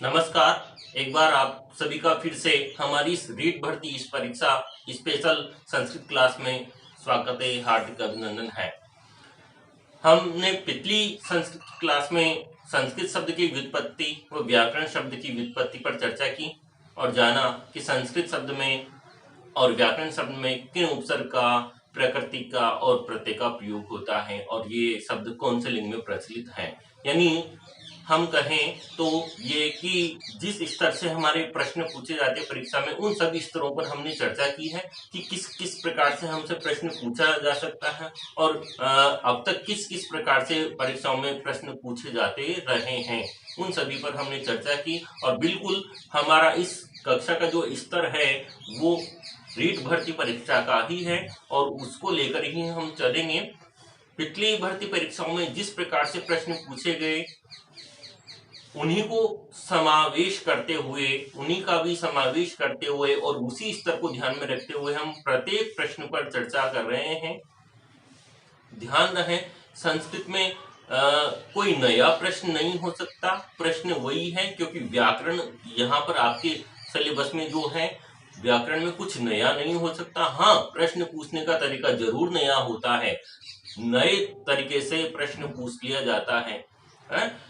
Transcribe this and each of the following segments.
नमस्कार। एक बार आप सभी का फिर से हमारी इस रीट भर्ती इस परीक्षा स्पेशल संस्कृत क्लास में स्वागत है, हार्दिक अभिनंदन है। हमने पिछली संस्कृत क्लास में संस्कृत शब्द की व्युत्पत्ति व व्याकरण शब्द की व्युत्पत्ति पर चर्चा की और जाना कि संस्कृत शब्द में और व्याकरण शब्द में किन उपसर्ग का, प्रकृति का और प्रत्यय का प्रयोग होता है और ये शब्द कौन से लिंग में प्रचलित हैं। यानी हम कहें तो ये कि जिस स्तर से हमारे प्रश्न पूछे जाते हैं परीक्षा में, उन सभी स्तरों पर हमने चर्चा की है कि किस किस प्रकार से हमसे प्रश्न पूछा जा सकता है और अब तक किस किस प्रकार से परीक्षाओं में प्रश्न पूछे जाते रहे हैं, उन सभी पर हमने चर्चा की। और बिल्कुल हमारा इस कक्षा का जो स्तर है वो रीट भर्ती परीक्षा का ही है और उसको लेकर ही हम चलेंगे। पिछली भर्ती परीक्षाओं में जिस प्रकार से प्रश्न पूछे गए उन्हीं को समावेश करते हुए, उन्हीं का भी समावेश करते हुए और उसी स्तर को ध्यान में रखते हुए हम प्रत्येक प्रश्न पर चर्चा कर रहे हैं। ध्यान रहे, संस्कृत में कोई नया प्रश्न नहीं हो सकता, प्रश्न वही है, क्योंकि व्याकरण यहाँ पर आपके सिलेबस में जो है व्याकरण में कुछ नया नहीं हो सकता। हाँ, प्रश्न पूछने का तरीका जरूर नया होता है, नए तरीके से प्रश्न पूछ लिया जाता है।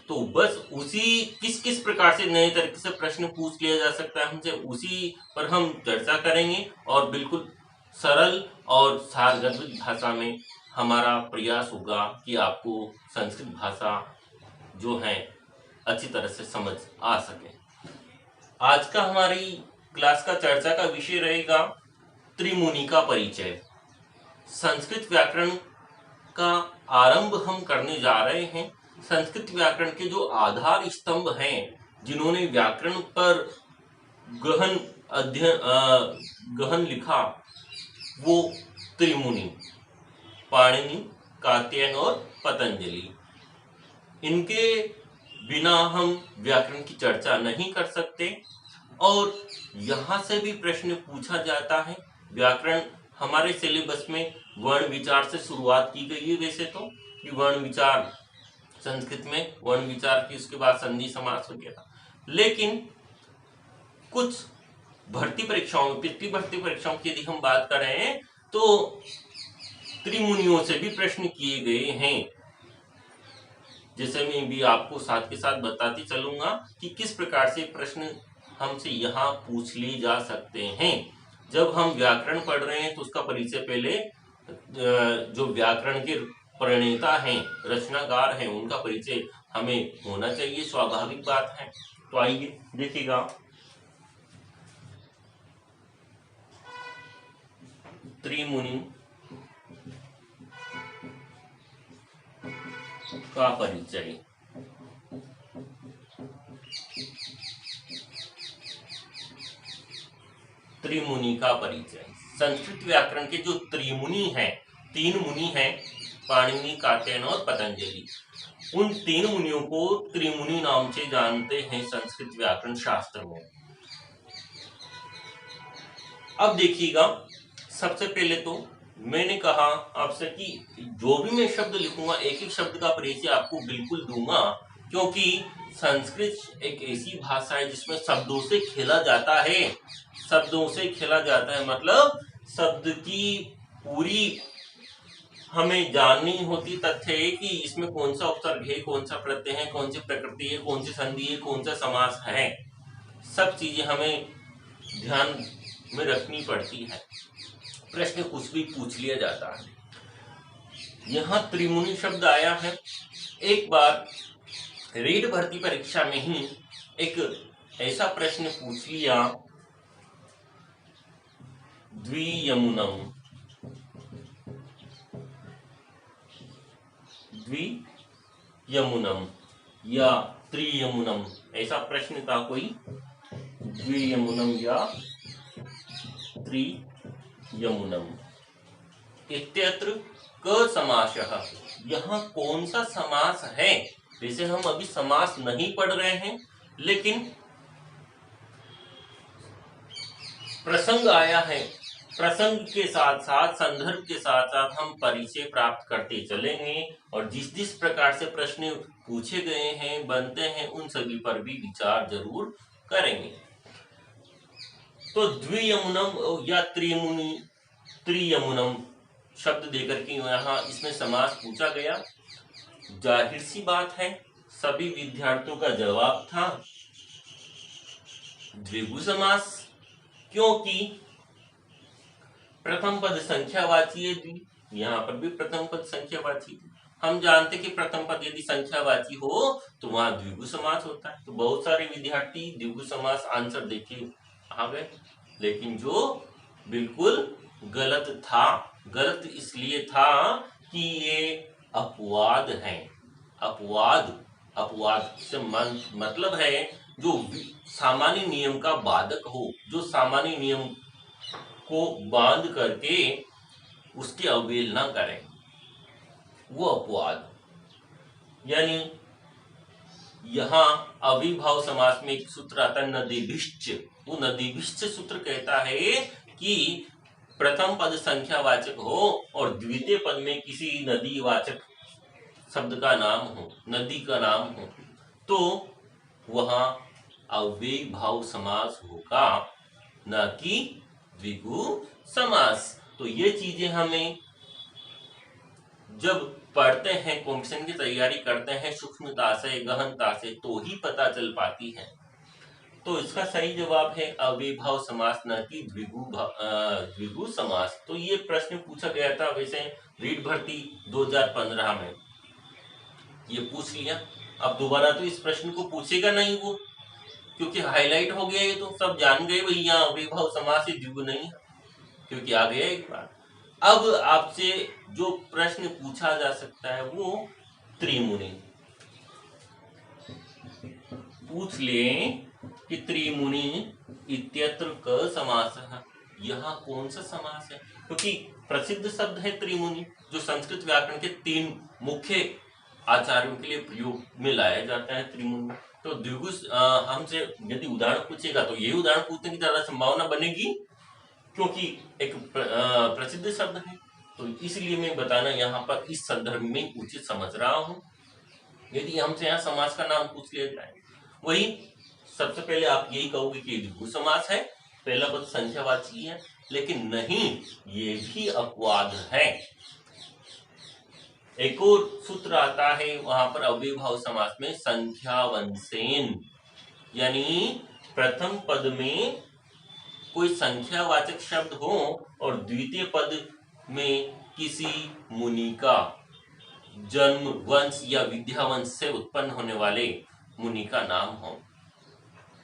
तो बस उसी किस किस प्रकार से नए तरीके से प्रश्न पूछ लिया जा सकता है हमसे, उसी पर हम चर्चा करेंगे और बिल्कुल सरल और सारगर्भित भाषा में हमारा प्रयास होगा कि आपको संस्कृत भाषा जो है अच्छी तरह से समझ आ सके। आज का हमारी क्लास का चर्चा का विषय रहेगा त्रिमुनि का परिचय। संस्कृत व्याकरण का आरंभ हम करने जा रहे हैं। संस्कृत व्याकरण के जो आधार स्तंभ हैं, जिन्होंने व्याकरण पर गहन अध्ययन गहन लिखा, वो त्रिमुनि, पाणिनि, कात्यायन और पतंजलि। इनके बिना हम व्याकरण की चर्चा नहीं कर सकते और यहाँ से भी प्रश्न पूछा जाता है। व्याकरण हमारे सिलेबस में वर्ण विचार से शुरुआत की गई है वैसे तो, कि वर्ण विचार संस्कृत में वर्ण विचार की, उसके बाद संधि समास वगैरह, लेकिन कुछ भर्ती परीक्षाओं में, पिछली भर्ती परीक्षाओं की यदि हम बात करें तो त्रिमुनियों से भी प्रश्न किए गए हैं। जैसे मैं भी आपको साथ के साथ बताती चलूंगा कि किस प्रकार से प्रश्न हमसे यहाँ पूछ लिए जा सकते हैं। जब हम व्याकरण पढ़ रहे हैं तो उसका परिचय पहले जो व्याकरण के प्रणेता हैं, रचनाकार हैं, उनका परिचय हमें होना चाहिए, स्वाभाविक बात है। तो आइए देखिएगा, त्रिमुनि का परिचय। त्रिमुनि का परिचय। संस्कृत व्याकरण के जो त्रिमुनि हैं, तीन मुनि हैं, पाणिनि, कात्यायन और पतंजलि, उन तीन मुनियों को त्रिमुनि नाम से जानते हैं संस्कृत व्याकरण शास्त्र में। अब देखिएगा, सबसे पहले तो मैंने कहा आपसे कि जो भी मैं शब्द लिखूंगा एक एक शब्द का परिचय आपको बिल्कुल दूंगा, क्योंकि संस्कृत एक ऐसी भाषा है जिसमें शब्दों से खेला जाता है। शब्दों से खेला जाता है मतलब शब्द की पूरी हमें जाननी होती तथ्य है कि इसमें कौन सा उपसर्ग है, कौन सा प्रत्यय है, कौन सी प्रकृति है, कौन सी संधि है, कौन सा समास है। सब चीजें हमें ध्यान में रखनी पड़ती है, प्रश्न कुछ भी पूछ लिया जाता है। यहाँ त्रिमुनि शब्द आया है। एक बार रीट भर्ती परीक्षा में ही एक ऐसा प्रश्न पूछ लिया, द्वियमुनम, द्वियमुनम या त्रियमुनम, ऐसा प्रश्न था कोई, द्वियमुनम या त्रियमुनम। इत्यत्र क समासः, यहाँ कौन सा समास है। वैसे हम अभी समास नहीं पढ़ रहे हैं, लेकिन प्रसंग आया है प्रसंग के साथ साथ, संदर्भ के साथ साथ हम परिचय प्राप्त करते चलेंगे और जिस जिस प्रकार से प्रश्न पूछे गए हैं, बनते हैं, उन सभी पर भी विचार जरूर करेंगे। तो द्वियमुनम या त्रियमुनम शब्द देकर के यहाँ इसमें समास पूछा गया। जाहिर सी बात है सभी विद्यार्थियों का जवाब था द्विगु समास, क्योंकि प्रथम पद संख्यावाची है द्वि, यहाँ पर भी प्रथम पद संख्यावाची। हम जानते कि प्रथम पद यदि संख्यावाची हो तो वहां द्विगु समास होता है। तो बहुत सारे विद्यार्थी द्विगु समास आंसर देखे आ गए, लेकिन जो बिल्कुल गलत था। गलत इसलिए था कि ये अपवाद है। अपवाद से मतलब है जो सामान्य नियम का बाधक हो, जो सामान्य नियम को बांध करके उसकी अवहेलना करें, वो अपवाद। यानी यहाँ अविभाव समास में एक सूत्र आता है नदीभिश्च। वो नदीभिश्च सूत्र कहता है कि प्रथम पद संख्यावाचक हो और द्वितीय पद में किसी नदीवाचक शब्द का नाम हो, नदी का नाम हो, तो वहां अव्ययीभाव समास होगा, न कि द्विगु समास। तो ये चीजें हमें जब पढ़ते हैं, कॉम्पिटिशन की तैयारी करते हैं सूक्ष्मता से, गहनता से, तो ही पता चल पाती है। तो इसका सही जवाब है अव्ययीभाव समास, न कि द्विगु समास। तो ये प्रश्न पूछा गया था वैसे रीट भर्ती 2015 में, ये पूछ लिया। अब दोबारा तो इस प्रश्न को पूछेगा नहीं वो, क्योंकि हाईलाइट हो गया, ये तो सब जान गए भैया अव्ययीभाव समास है, द्विगु नहीं है, क्योंकि आ गया एक बार। अब आपसे जो प्रश्न पूछा जा सकता है वो त्रिमुनि पूछ ले कि त्रिमुनि इत्यत्र क समासः, यहाँ कौन सा समास है? क्योंकि प्रसिद्ध शब्द है त्रिमुनि, जो संस्कृत व्याकरण के 3 मुख्य आचार्यों के लिए प्रयोग में लाया जाता है त्रिमुनि। तो द्विगु हमसे यदि उदाहरण पूछेगा तो ये उदाहरण पूछने की ज्यादा संभावना बनेगी, क्योंकि एक प्रसिद्ध शब्द है। तो इसलिए मैं बताना यहाँ पर इस संदर्भ में उचित समझ रहा हूँ। यदि हमसे यहाँ समास का नाम पूछ लिया जाए, वही सबसे पहले आप यही कहोगे कि द्विगु समास है, पहला पद संख्यावाची है, लेकिन नहीं, ये भी अपवाद है। एक और सूत्र आता है वहां पर अव्ययीभाव समास में संख्यावंशेन, यानी प्रथम पद में कोई संख्यावाचक शब्द हो और द्वितीय पद में किसी मुनि का जन्म, वंश या विद्यावंश से उत्पन्न होने वाले मुनि का नाम हो,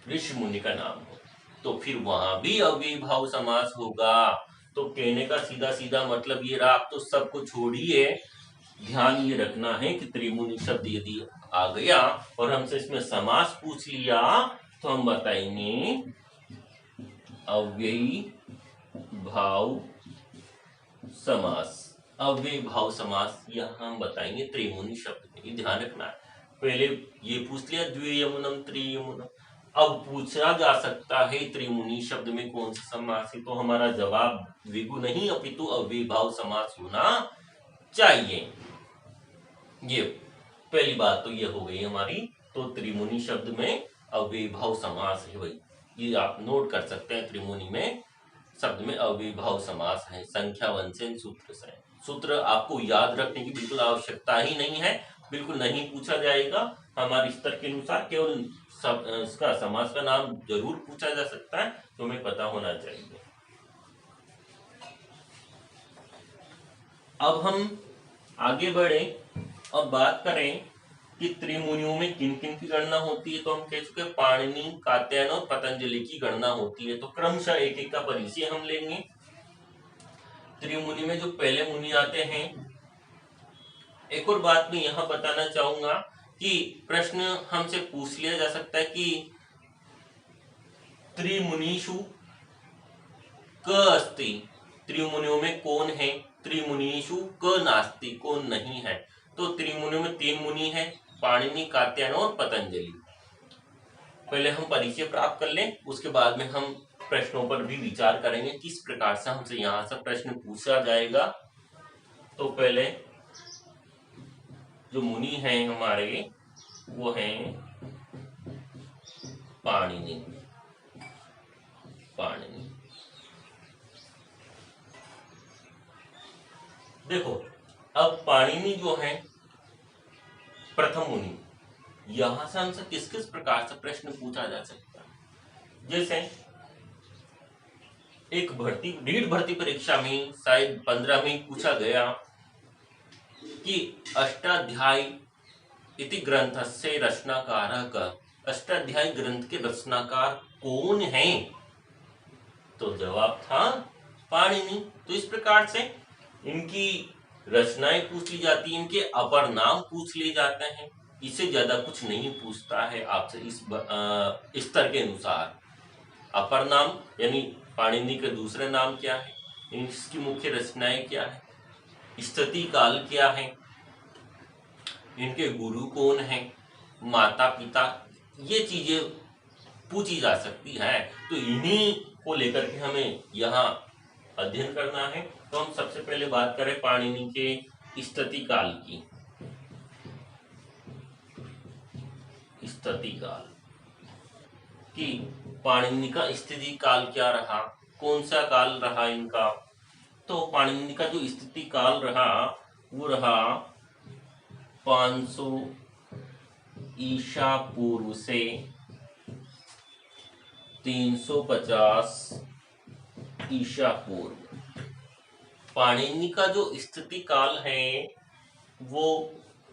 ऋषि मुनि का नाम हो, तो फिर वहां भी अव्ययीभाव समास होगा। तो कहने का सीधा सीधा मतलब ये रहा। आप तो सबको छोड़िए, ध्यान ये रखना है कि त्रिमुनि शब्द यदि आ गया और हमसे इसमें समास पूछ लिया तो हम बताएंगे अव्ययीभाव समास। अव्ययीभाव समास यह हम बताएंगे त्रिमुनि शब्द में, ये ध्यान रखना है। पहले ये पूछ लिया द्वियमुनम त्रियमुनम, अब पूछा जा सकता है त्रिमुनि शब्द में कौन सा समास है, तो हमारा जवाब द्विगु नहीं अपितु अव्ययीभाव समास होना चाहिए। ये पहली बात तो ये हो गई हमारी। तो त्रिमुनि शब्द में अव्ययीभाव समास है भाई, ये आप नोट कर सकते हैं। त्रिमुनि में शब्द में अव्ययीभाव समास है संख्यावंशेन सूत्र से। सूत्र आपको याद रखने की बिल्कुल आवश्यकता ही नहीं है, बिल्कुल नहीं पूछा जाएगा। हमारे स्तर के अनुसार केवल इसका समास का नाम जरूर पूछा जा सकता है, तो हमें पता होना चाहिए। अब हम आगे बढ़े और बात करें कि त्रिमुनियों में किन किन की गणना होती है। तो हम कह चुके पाणिनि, कात्यायन और पतंजलि की गणना होती है। तो क्रमशः एक एक का परिचय हम लेंगे। त्रिमुनि में जो पहले मुनि आते हैं, एक और बात मैं यहाँ बताना चाहूंगा कि प्रश्न हमसे पूछ लिया जा सकता है कि त्रिमुनीषु क अस्ति, त्रिमुनियों में कौन है? त्रिमुनीषु क नास्ति, कौन नहीं है? तो त्रिमुनियों में 3 मुनि हैं, पाणिनि, कात्यायन और पतंजलि। पहले हम परिचय प्राप्त कर लें, उसके बाद में हम प्रश्नों पर भी विचार करेंगे, किस प्रकार से हमसे यहाँ से प्रश्न पूछा जाएगा। तो पहले जो मुनि हैं हमारे वो हैं पाणिनि। देखो, अब पाणिनि जो है प्रथम मुनि, यहां से हमसे किस किस प्रकार से प्रश्न पूछा जा सकता है। जैसे एक रीट भर्ती परीक्षा में शायद 15 में पूछा गया कि अष्टाध्यायी इति ग्रंथस्य रचनाकारः कः। अष्टाध्यायी ग्रंथ के रचनाकार कौन हैं? तो जवाब था पाणिनि। तो इस प्रकार से इनकी रचनाएं पूछ ली जाती, इनके अपर नाम पूछ लिए जाते हैं। इससे ज्यादा कुछ नहीं पूछता है आपसे इस स्तर के अनुसार। अपर नाम यानी पाणिनि के दूसरे नाम क्या है, इसकी मुख्य रचनाएं क्या है, स्थिति काल क्या है, इनके गुरु कौन है, माता पिता, ये चीजें पूछी जा सकती है। तो इन्हीं को लेकर के हमें यहाँ अध्ययन करना है। तो हम सबसे पहले बात करें पाणिनि के स्थिति काल की। स्थिति काल कि पाणिनि का स्थिति काल क्या रहा, कौन सा काल रहा इनका। तो पाणिनि का जो स्थिति काल रहा वो रहा 500 ईसा पूर्व से 350 ईसा पूर्व। पाणिनि का जो स्थिति काल है वो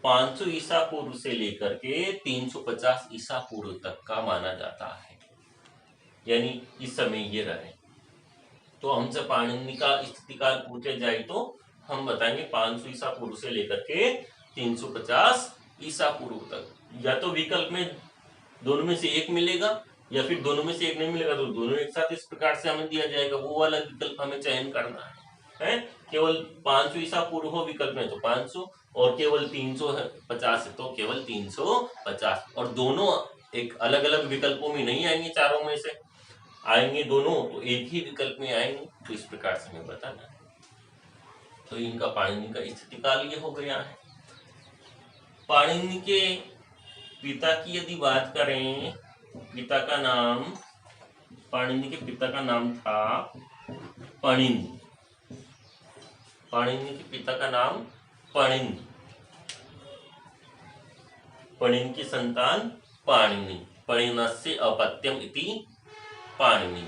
500 ईसा पूर्व से लेकर के 350 ईसा पूर्व तक का माना जाता है, यानी इस समय ये रहे। तो हमसे पाणिनि का स्थिति काल पूछे जाए तो हम बताएंगे 500 ईसा पूर्व से लेकर के 350 ईसा पूर्व तक। या तो विकल्प में दोनों में से एक मिलेगा, या फिर दोनों में से एक नहीं मिलेगा तो दोनों एक साथ इस प्रकार से हमें दिया जाएगा। वो वाला विकल्प हमें चयन करना है। केवल 500 ईसा पूर्व हो विकल्प में तो 500, और केवल 350 है तो केवल 350। और दोनों एक अलग अलग विकल्पों में नहीं आएंगे, चारों में से आएंगे दोनों तो एक ही विकल्प में आएंगे। तो इस प्रकार से हमें बताना है। तो इनका पाणिनि का स्थिति काल ये हो गया है। पाणिनि के पिता की यदि बात करें, पिता का नाम, पाणिनि के पिता का नाम था पणिन। पाणिनि के पिता का नाम पणिन। पणिन की संतान पाणिनि। पणिनस्य अपत्यम इति पाणिनि।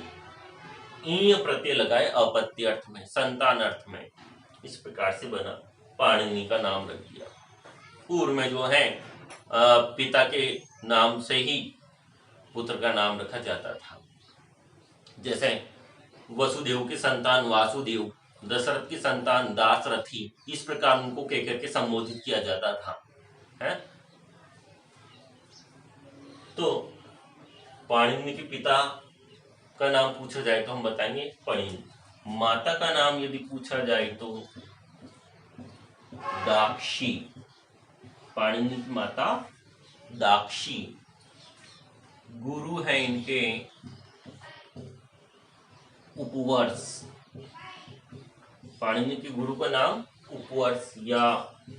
ईय प्रत्यय लगाए अपत्य अर्थ में, संतान अर्थ में। इस प्रकार से बना, पाणिनि का नाम रख दिया। पूर्व में जो है पिता के नाम से ही पुत्र का नाम रखा जाता था। जैसे वसुदेव की संतान वासुदेव, दशरथ की संतान दासरथी, इस प्रकार उनको कह करके संबोधित किया जाता था। है? तो पाणिनि के पिता का नाम पूछा जाए तो हम बताएंगे पणिन। माता का नाम यदि पूछा जाए तो दाक्षी। पाणिनि की माता दाक्षी। गुरु है इनके उपवर्ष। पाणिनि के गुरु का नाम उपवर्ष, या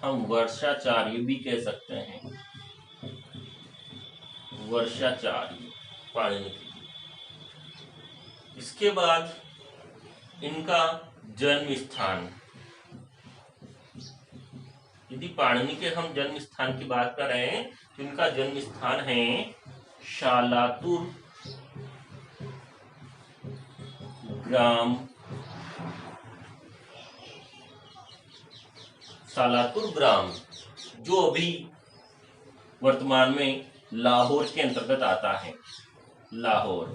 हम वर्षाचार्य भी कह सकते हैं। वर्षाचार्य पाणिनि के। इसके बाद इनका जन्म स्थान, यदि पाणिनि के हम जन्म स्थान की बात कर रहे हैं तो इनका जन्म स्थान है शालातुर ग्राम। शालातुर ग्राम जो अभी वर्तमान में लाहौर के अंतर्गत आता है। लाहौर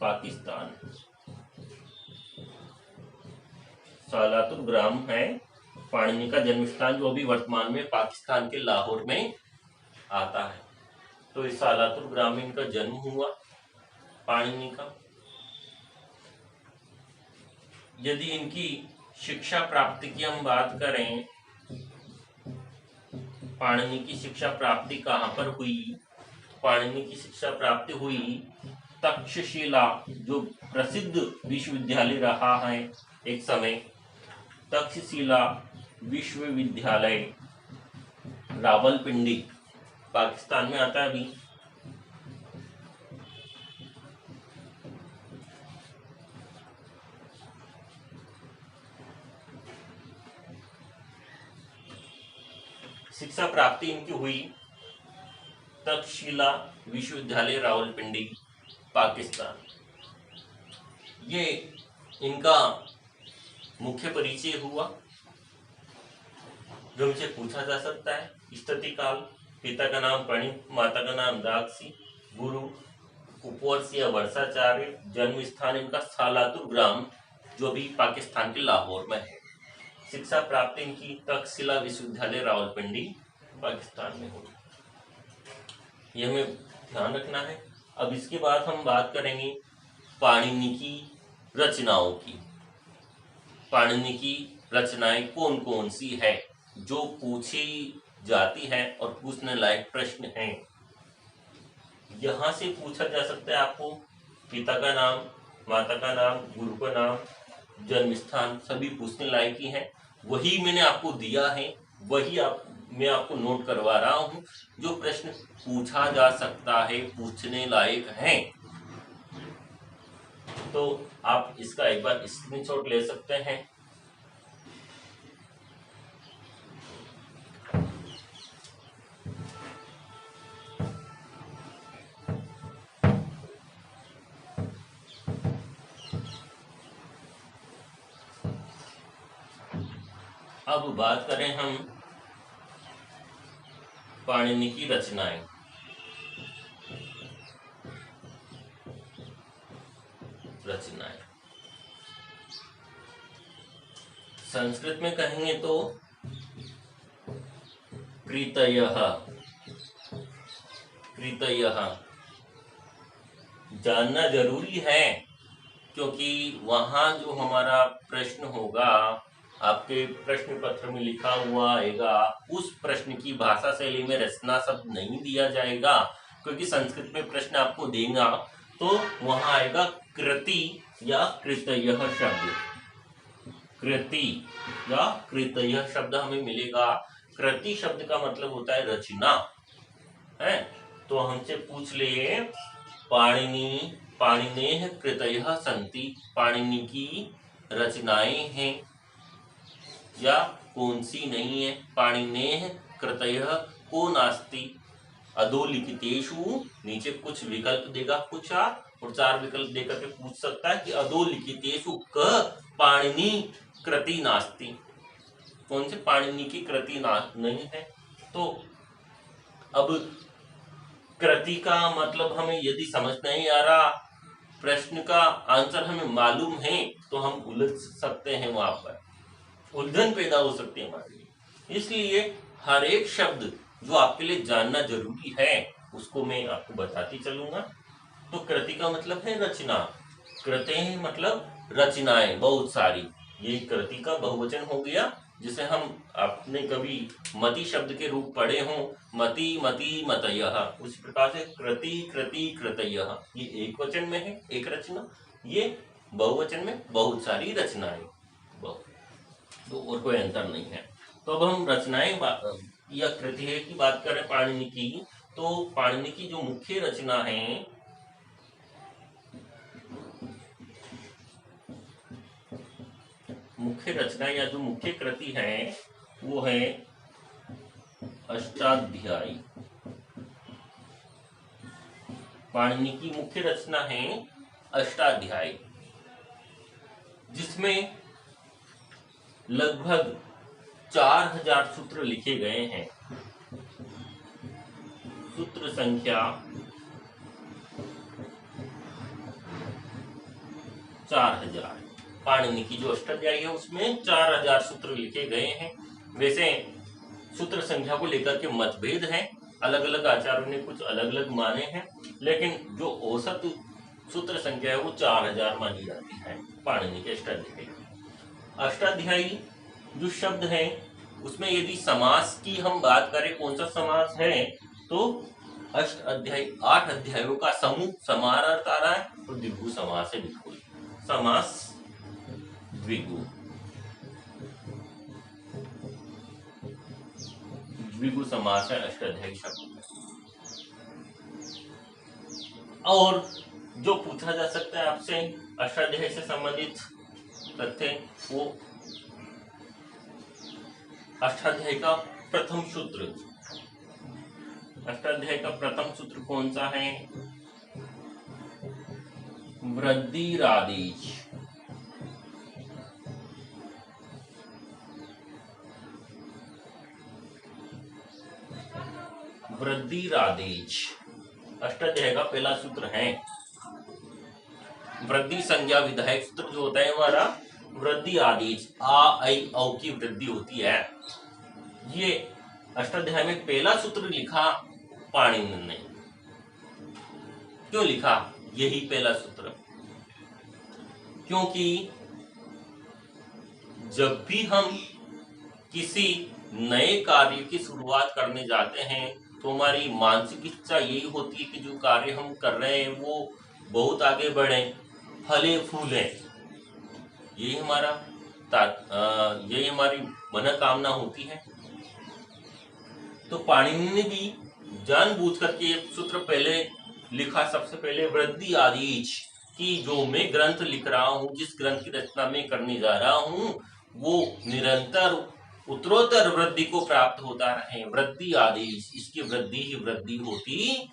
पाकिस्तान। शालातुर ग्राम है पाणिनि का जन्म स्थान, जो अभी वर्तमान में पाकिस्तान के लाहौर में आता है। तो इस शालातुर ग्राम में इनका जन्म हुआ पाणिनि का। यदि इनकी शिक्षा प्राप्ति की हम बात करें, पाणिनि की शिक्षा प्राप्ति कहाँ पर हुई? पाणिनि की शिक्षा प्राप्ति हुई तक्षशिला जो प्रसिद्ध विश्वविद्यालय रहा है एक समय, तक्षशिला विश्वविद्यालय रावलपिंडी पाकिस्तान में आता है अभी। शिक्षा प्राप्ति इनकी हुई तक्षशिला विश्वविद्यालय रावलपिंडी पाकिस्तान। ये इनका मुख्य परिचय हुआ जो मुझे पूछा जा सकता है। स्थिति काल, पिता का नाम प्रणीत, माता का नाम दाक्षी, गुरु उपवर्ष या वर्षाचार्य, जन्म स्थान इनका सालातुर ग्राम जो भी पाकिस्तान के लाहौर में है। शिक्षा प्राप्ति इनकी तक्षशिला विश्वविद्यालय रावलपिंडी पाकिस्तान में होगी, यह हमें ध्यान रखना है। अब इसके बाद हम बात करेंगे पाणिनि की रचनाओं की। पाणिनि की रचनाएं कौन कौन सी है जो पूछी जाती है और पूछने लायक प्रश्न है। यहां से पूछा जा सकता है आपको पिता का नाम, माता का नाम, गुरु का नाम, जन्म स्थान, सभी पूछने लायक ही है। वही मैंने आपको दिया है, वही मैं आपको नोट करवा रहा हूं जो प्रश्न पूछा जा सकता है, पूछने लायक है। तो आप इसका एक बार स्क्रीनशॉट ले सकते हैं। अब बात करें हम पाणिनि की रचनाएं। संस्कृत में कहेंगे तो कृतयः। जानना जरूरी है क्योंकि वहां जो हमारा प्रश्न होगा, आपके प्रश्न पत्र में लिखा हुआ आएगा, उस प्रश्न की भाषा शैली में रचना शब्द नहीं दिया जाएगा। क्योंकि संस्कृत में प्रश्न आपको देगा तो वहां आएगा कृति या कृतयः शब्द। कृति या कृतयः शब्द हमें मिलेगा। कृति शब्द का मतलब होता है रचना है। तो हमसे पूछ लिए पाणिनेः कृतयः सन्ति, पाणिनि की रचनाएं हैं या कौन सी नहीं है। पाणिनेः कृतयः को नास्ति अधोलिखितेषु, नीचे कुछ विकल्प देगा, कुछ और 4 विकल्प देकर के पूछ सकता है कि अधोलिखितेषु क पाणिनि कृति नास्ति, कौन से पाणिनि की कृति नहीं है। तो अब कृति का मतलब हमें यदि समझ नहीं आ रहा, प्रश्न का आंसर हमें मालूम है, तो हम उलझ सकते हैं, वहां पर उलझन पैदा हो सकती है हमारे लिए। इसलिए हर एक शब्द जो आपके लिए जानना जरूरी है उसको मैं आपको बताती चलूंगा। तो कृति का मतलब है रचना, कृतेः मतलब रचनाएं बहुत सारी, ये कृति का बहुवचन हो गया, जिसे हम आपने कभी मति शब्द के रूप पढ़े हो, मति मति मतयः, उस प्रकार से कृति कृति कृतयः, ये एक वचन में है एक रचना, ये बहुवचन में बहुत सारी रचनाएं, तो और कोई अंतर नहीं है। तो अब हम रचनाएं या कृति की बात करें पाणिनि की, तो पाणिनि की जो मुख्य रचना है, मुख्य रचना या जो मुख्य कृति है वो है अष्टाध्यायी। पाणिनि की मुख्य रचना है अष्टाध्यायी, जिसमें लगभग 4000 सूत्र लिखे गए हैं। सूत्र संख्या 4000। पाणिनि की जो अष्टाध्यायी है उसमें 4000 सूत्र लिखे गए हैं। वैसे सूत्र संख्या को लेकर के मतभेद है, अलग अलग आचार्यों ने कुछ अलग अलग माने हैं, लेकिन जो औसत सूत्र संख्या है वो 4000 मानी जाती है पाणिनि के अष्टाध्यायी। अष्टाध्यायी जो शब्द है उसमें यदि समास की हम बात करें, कौन सा समास है, तो अष्ट अध्याय 8 अध्यायों का समूह समाहार अर्थ आ रहा है, तो द्विगु समास है। बिल्कुल समास द्विगु, द्विगु समास है अष्टाध्यायी शब्द। और जो पूछा जा सकता है आपसे अष्टाध्यायी से संबंधित तथ्य, वो अष्टाध्यायी का प्रथम सूत्र, अष्टाध्यायी का प्रथम सूत्र कौन सा है? वृद्धिरादेश। वृद्धिरादेश अष्टाध्यायी का पहला सूत्र है। वृद्धि संज्ञा विधायक सूत्र जो होता है हमारा वृद्धि आदेश, आ ऐ औ की वृद्धि होती है। ये अष्टाध्यायी में पहला सूत्र लिखा पाणिनि ने। क्यों लिखा यही पहला सूत्र? क्योंकि जब भी हम किसी नए कार्य की शुरुआत करने जाते हैं तो हमारी मानसिक इच्छा यही होती है कि जो कार्य हम कर रहे हैं वो बहुत आगे बढ़े, फले फूले। यही हमारा यही हमारी मनोकामना होती है। तो पाणिनि ने भी जानबूझ करके एक सूत्र पहले लिखा, सबसे पहले वृद्धि आदेश, कि जो मैं ग्रंथ लिख रहा हूँ, जिस ग्रंथ की रचना मैं करने जा रहा हूँ, वो निरंतर उत्तरोत्तर वृद्धि को प्राप्त होता रहे। वृद्धि आदेश, इसकी वृद्धि ही वृद्धि होती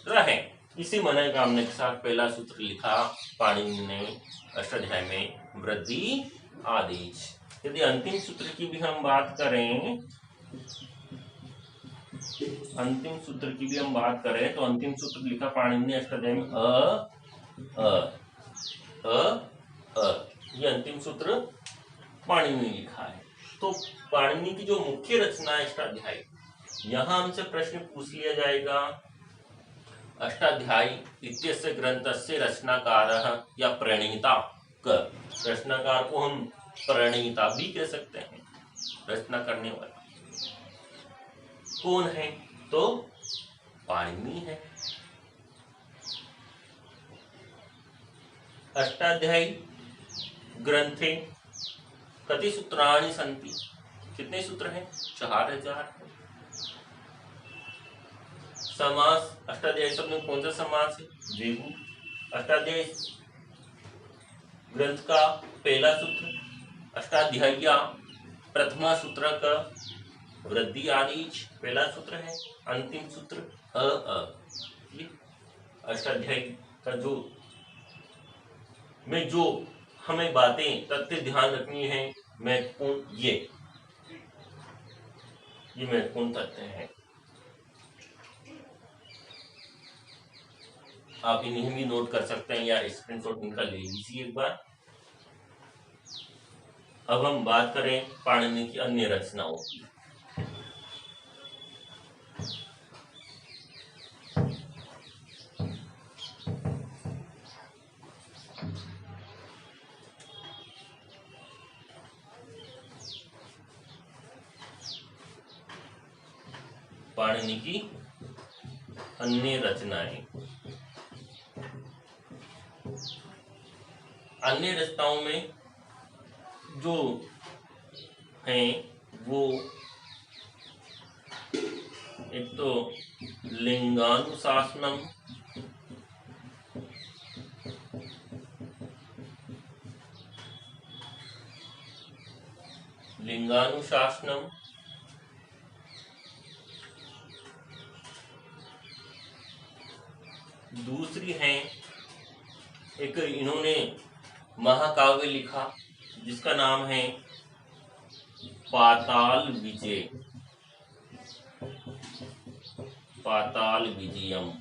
रहे। इसी मनोकामना के साथ पहला सूत्र लिखा पाणिनि ने अष्टाध्यायी में, वृद्धि आदेश। यदि अंतिम सूत्र की भी हम बात करें, अंतिम सूत्र की भी हम बात करें तो अंतिम सूत्र लिखा पाणिनि ने अष्टाध्यायी में ये अंतिम सूत्र पाणिनि ने लिखा है। तो पाणिनि की जो मुख्य रचना है अष्टाध्यायी, यहां हमसे प्रश्न पूछ लिया जाएगा, अष्टाध्यायी इत्यस्य ग्रंथस्य रचनाकारः या प्रणेता क। रचनाकार को हम प्रणेता भी कह सकते हैं, रचना करने वाला कौन है? तो पाणिनि है। अष्टाध्यायी ग्रंथे कति सूत्राणि सन्ति? कितने सूत्र हैं? 4000। समास अष्टाध्यायी शब्द में कौन सा समास है? द्विगु। अष्टाध्यायी ग्रंथ का पहला सूत्र अष्टाध्यायी प्रथमा सूत्र का वृद्धि आदेश पहला सूत्र है। अंतिम सूत्र ये अष्टाध्यायी का जो में जो हमें बातें तथ्य ध्यान रखनी है, महत्वपूर्ण ये महत्वपूर्ण तथ्य है। आप इन्हें भी नोट कर सकते हैं या स्क्रीनशॉट इनका ले लीजिए एक बार। अब हम बात करें पाणिनि की अन्य रचनाओं की। पाणिनि की अन्य रचनाएं, अन्य रचनाओं में जो हैं वो एक तो लिंगानुशासनम, लिंगानुशासनम, दूसरी है एक इन्होंने महाकाव्य लिखा जिसका नाम है पाताल विजय, पाताल विजयम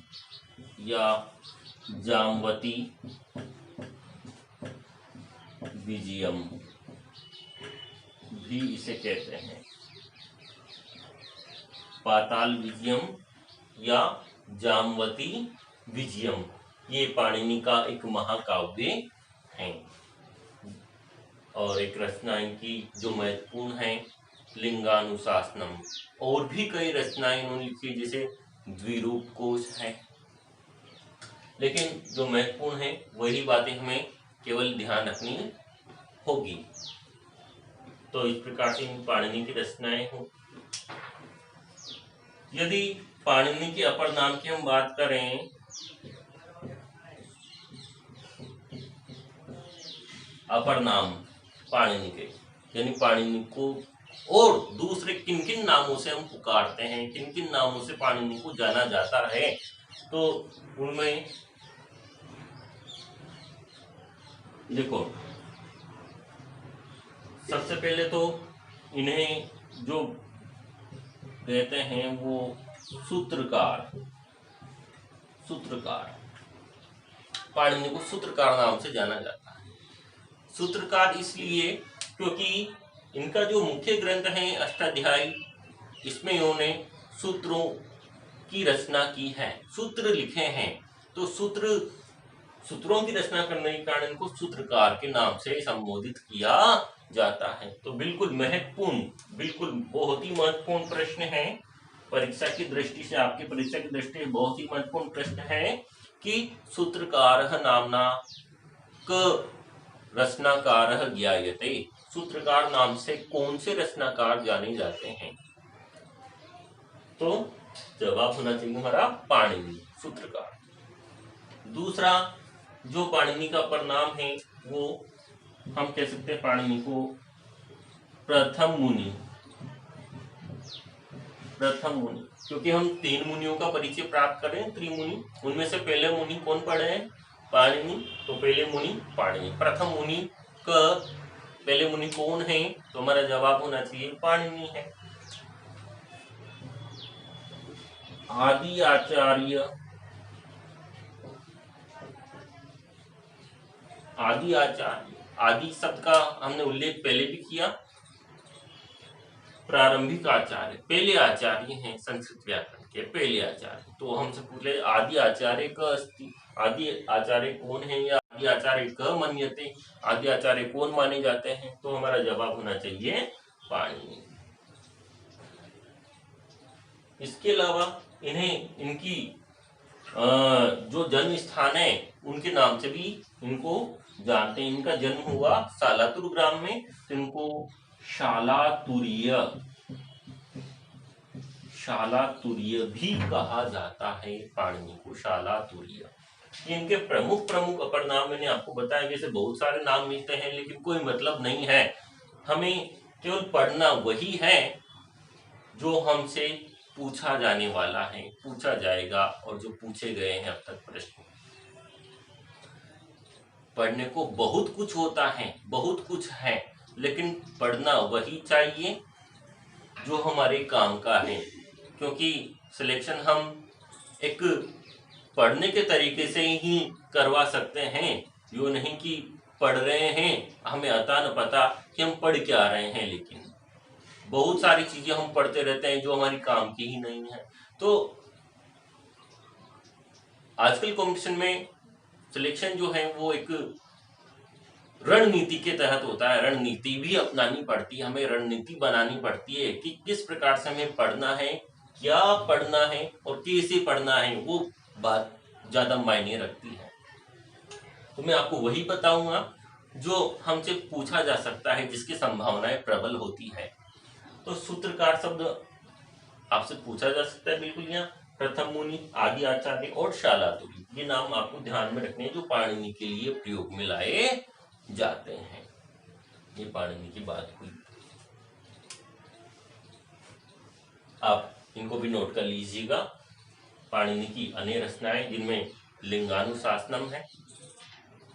या जाम्बती विजयम भी इसे कहते हैं। पाताल विजयम या जाम्बती विजयम ये पाणिनि का एक महाकाव्य है। और एक रचना इनकी जो महत्वपूर्ण है लिंगानुशासनम। और भी कई रचनाएं इन्होंने लिखी, जैसे द्विरूप कोश है। लेकिन जो महत्वपूर्ण है वही बातें हमें केवल ध्यान रखनी होगी। तो इस प्रकार से पाणिनि की रचनाएं हो। यदि पाणिनि के अपर नाम की हम बात करें, अपर नाम पाणिनि के, यानी पाणिनि को और दूसरे किन किन नामों से हम पुकारते हैं, किन किन नामों से पाणिनि को जाना जाता है, तो उनमें देखो, सबसे पहले तो इन्हें जो कहते हैं वो सूत्रकार, सूत्रकार, पाणिनि को सूत्रकार नाम से जाना जाता है। सूत्रकार इसलिए क्योंकि इनका जो मुख्य ग्रंथ है अष्टाध्यायी, इसमें इन्होंने सूत्रों की रचना की है, सूत्र लिखे हैं। तो सूत्रों की रचना करने के कारण इनको सूत्रकार के नाम से संबोधित किया जाता है। तो बिल्कुल महत्वपूर्ण, बिल्कुल बहुत ही महत्वपूर्ण प्रश्न है परीक्षा की दृष्टि से, आपकी परीक्षा की दृष्टि से बहुत ही महत्वपूर्ण प्रश्न है कि सूत्रकारः नाम्ना क रचनाकारः ज्ञायते, सूत्रकार नाम से कौन से रचनाकार जाने जाते हैं। तो जवाब होना चाहिए हमारा पाणिनि, सूत्रकार। दूसरा जो पाणिनि का परिणाम है वो हम कह सकते हैं पाणिनि को प्रथम मुनि, प्रथम मुनि, क्योंकि हम 3 मुनियों का परिचय प्राप्त करें, त्रिमुनि, उनमें से पहले मुनि कौन पढ़े हैं, पाणिनि। तो पहले मुनि पाणिनि, प्रथम मुनि का पहले मुनि कौन है, तो हमारा जवाब होना चाहिए पाणिनि है। आदि आचार्य, आदि आचार्य, आदि शब्द का हमने उल्लेख पहले भी किया। प्रारंभिक आचार्य, पहले आचार्य हैं संस्कृत व्याकरण के, पहले आचार्य। तो हमसे पूछ ले आदि आचार्य का अस्ति, आदि आचार्य कौन है या आदि आचार्य क मन्यते, आदि आचार्य कौन माने जाते हैं, तो हमारा जवाब होना चाहिए पाणिनि। इसके अलावा इन्हें इनकी जो जन्म स्थान है उनके नाम से भी इनको जानते हैं। इनका जन्म हुआ सालातुर ग्राम में, तो इनको शालातुर्य, शालातुर्य भी कहा जाता है, पाणिनि को शालातुर्य। इनके प्रमुख प्रमुख अपर नाम मैंने आपको बताया, वैसे बहुत सारे नाम मिलते हैं लेकिन कोई मतलब नहीं है, हमें केवल पढ़ना वही है जो हमसे पूछा जाने वाला है, पूछा जाएगा और जो पूछे गए हैं अब तक प्रश्न। पढ़ने को बहुत कुछ होता है, बहुत कुछ है, लेकिन पढ़ना वही चाहिए जो हमारे काम का है, क्योंकि सिलेक्शन हम एक पढ़ने के तरीके से ही करवा सकते हैं, यो नहीं कि पढ़ रहे हैं हमें अता न पता कि हम पढ़ क्या रहे हैं, लेकिन बहुत सारी चीजें हम पढ़ते रहते हैं जो हमारी काम की ही नहीं है। तो आजकल कंपटीशन में सिलेक्शन जो है वो एक रणनीति के तहत होता है, रणनीति भी अपनानी पड़ती है, हमें रणनीति बनानी पड़ती है कि किस प्रकार से हमें पढ़ना है, क्या पढ़ना है और कैसे पढ़ना है, वो बात ज्यादा मायने रखती है। तो मैं आपको वही बताऊंगा जो हमसे पूछा जा सकता है, जिसकी संभावनाएं प्रबल होती है। तो सूत्रकार शब्द आपसे पूछा जा सकता है बिल्कुल, यहाँ प्रथम मुनि, आदि आचार्य और शालातुर्य, ये नाम आपको ध्यान में रखने हैं जो पाणिनि के लिए प्रयोग में लाए जाते हैं। ये पाणिनि की बात हुई, आप इनको भी नोट कर लीजिएगा। पाणिनि की अन्य रचनाएं जिनमें लिंगानुशासनम है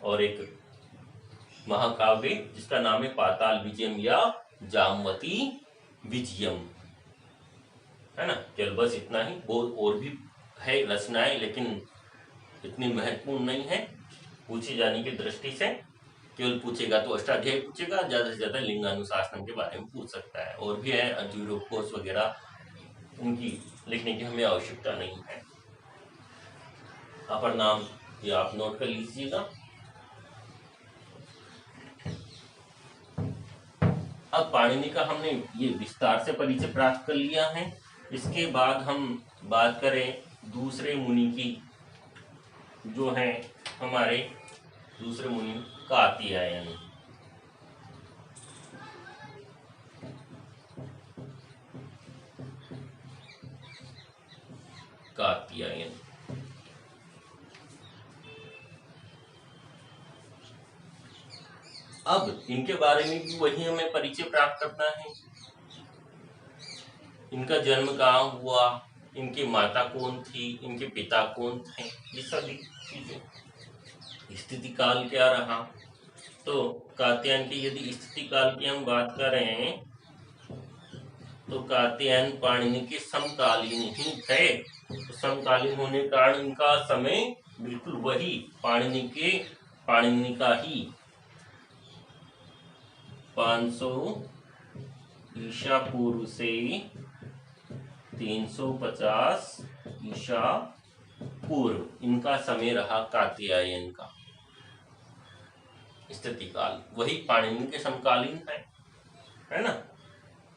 और एक महाकाव्य जिसका नाम है पाताल विजयम या जामवती विजयम, है ना। केवल बस इतना ही, बहुत और भी है रचनाएं लेकिन इतनी महत्वपूर्ण नहीं है पूछे जाने की दृष्टि से। केवल पूछेगा तो अष्टाध्यायी पूछेगा, ज्यादा से ज्यादा लिंगानुशासन के बारे में पूछ सकता है, और भी है द्विरूप कोश वगैरह, उनकी लिखने की हमें आवश्यकता नहीं है। अपर नाम ये आप नोट कर लीजिएगा। अब पाणिनि का हमने ये विस्तार से परिचय प्राप्त कर लिया है। इसके बाद हम बात करें दूसरे मुनि की, जो हैं हमारे दूसरे मुनि कात्यायन। कात्यायन अब इनके बारे में भी वही हमें परिचय प्राप्त करना है। इनका जन्म कहाँ हुआ, इनकी माता कौन थी, इनके पिता कौन थे, ये सभी चीजें। स्थिति काल क्या रहा, तो कात्यायन की यदि स्थिति काल की हम बात करें तो कात्यायन पाणिनि के समकालीन ही थे। तो समकालीन होने के कारण इनका समय बिल्कुल वही पाणिनि का ही 500 ईसा पूर्व से 350 ईसा पूर्व इनका समय रहा कात्यायन का स्थिति काल। वही पाणिनि के समकालीन है ना।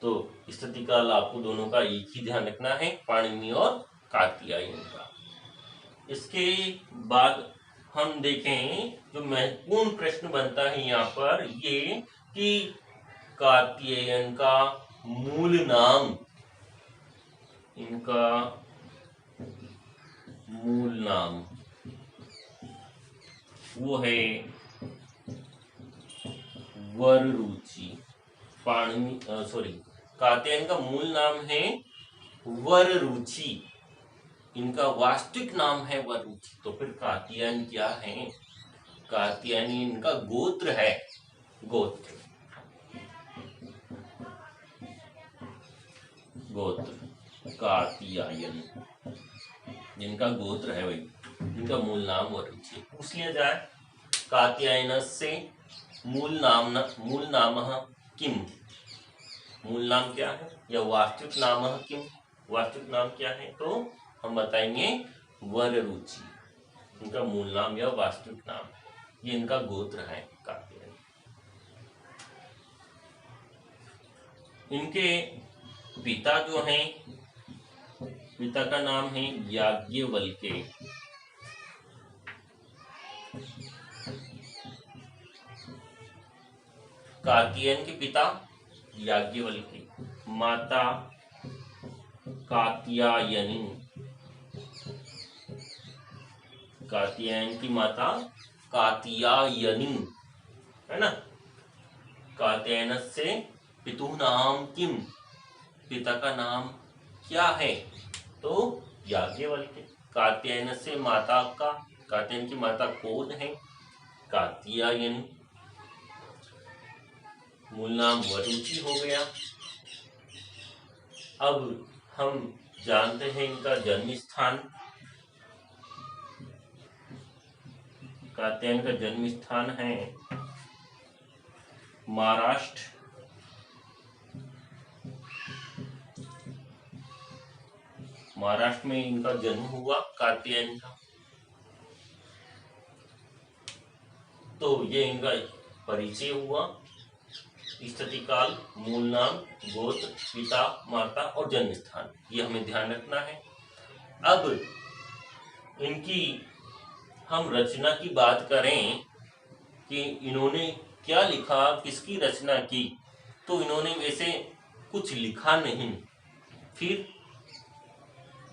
तो स्थिति काल आपको दोनों का एक ही ध्यान रखना है, पाणिनि और कात्यायन का। इसके बाद हम देखें जो महत्वपूर्ण प्रश्न बनता है यहाँ पर ये कि कात्यायन का मूल नाम, इनका मूल नाम वो है वररुचि। कात्यायन का मूल नाम है वररुचि, इनका वास्तविक नाम है वररुचि। तो फिर कात्यायन क्या है, कात्यायन इनका गोत्र है, गोत्र कात्यायन जिनका गोत्र है वही, इनका मूल नाम वररुचि। पूछ लिया जाए कात्यायनस्य मूल नाम किम, मूल नाम क्या है या वास्तविक नाम किम, वास्तविक नाम क्या है, तो हम बताएंगे वररुचि इनका मूल नाम या वास्तविक नाम है। ये इनका गोत्र है कात्यायन। इनके पिता जो हैं, पिता का नाम है याज्ञवल्क्य। कात्यायन के पिता याज्ञवल्क्य, माता कात्यायनी, कात्यायन की माता कात्यायनी है ना। कात्यायनस्य पितुः नाम किम, पिता का नाम क्या है, तो याज्ञवल्क्य। कात्यायनस्य माता का, कात्यायन की माता कौन है, कात्यायनी। मूल नाम वररुचि हो गया। अब हम जानते हैं इनका जन्म स्थान। कात्यायन का जन्म स्थान है महाराष्ट्र, महाराष्ट्र में इनका जन्म हुआ कात्यायन का। तो ये इनका परिचय हुआ, स्थिति काल, मूल नाम, गोत्र, पिता, माता और जन्म स्थान, ये हमें ध्यान रखना है। अब इनकी हम रचना की बात करें कि इन्होंने क्या लिखा, किसकी रचना की, तो इन्होंने वैसे कुछ लिखा नहीं। फिर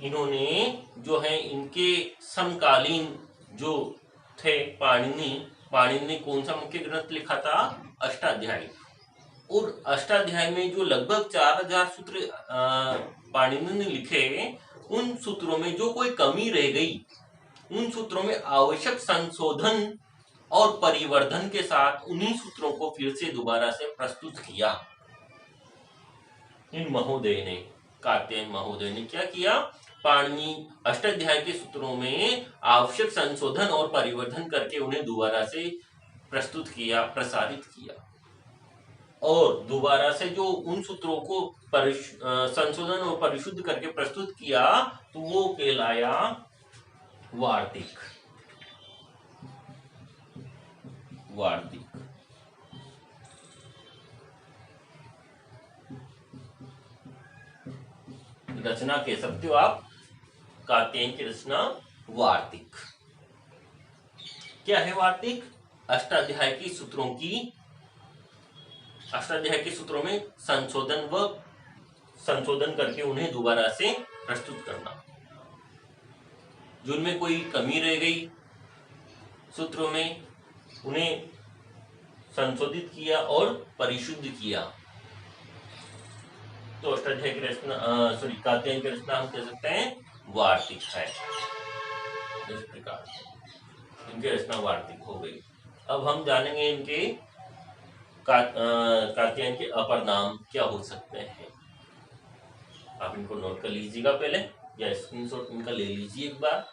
इन्होंने जो है इनके समकालीन जो थे पाणिनि ने कौन सा मुख्य ग्रंथ लिखा था, अष्टाध्यायी। और अष्टाध्यायी में जो लगभग 4000 सूत्र पाणिनि ने लिखे, उन सूत्रों में जो कोई कमी रह गई, उन सूत्रों में आवश्यक संशोधन और परिवर्धन के साथ उन्हीं सूत्रों को फिर से दोबारा से प्रस्तुत किया। इन महोदय ने, कात्यायन महोदय ने क्या किया, पाणिनि अष्टाध्यायी के सूत्रों में आवश्यक संशोधन और परिवर्धन करके उन्हें दोबारा से प्रस्तुत किया, प्रसारित किया। और दोबारा से जो उन सूत्रों को संशोधन और परिशुद्ध करके प्रस्तुत किया, तो वो कहलाया वार्तिक। रचना कह सकते हो आप। कात्यायन की रचना वार्तिक। क्या है वार्तिक? अष्टाध्याय के सूत्रों में संशोधन करके उन्हें दोबारा से प्रस्तुत करना। जिनमें कोई कमी रह गई सूत्रों में, उन्हें संशोधित किया और परिशुद्ध किया। तो अष्टाध्याय की रचना कात्यायन की रचना हम कह सकते हैं वार्तिक है। इस प्रकार इनकी रचना वार्तिक हो गई। अब हम जानेंगे इनके कात्यायन के अपर नाम क्या हो सकते हैं। आप इनको नोट कर लीजिएगा पहले, या स्क्रीनशॉट इनका ले लीजिए एक बार।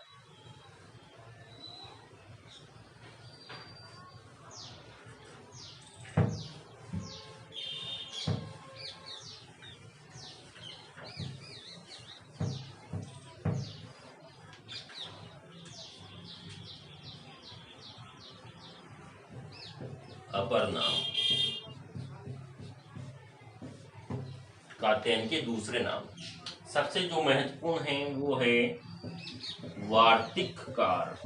अपर नाम, कात्यायन के दूसरे नाम। सबसे जो महत्वपूर्ण है वो है वार्तिककार।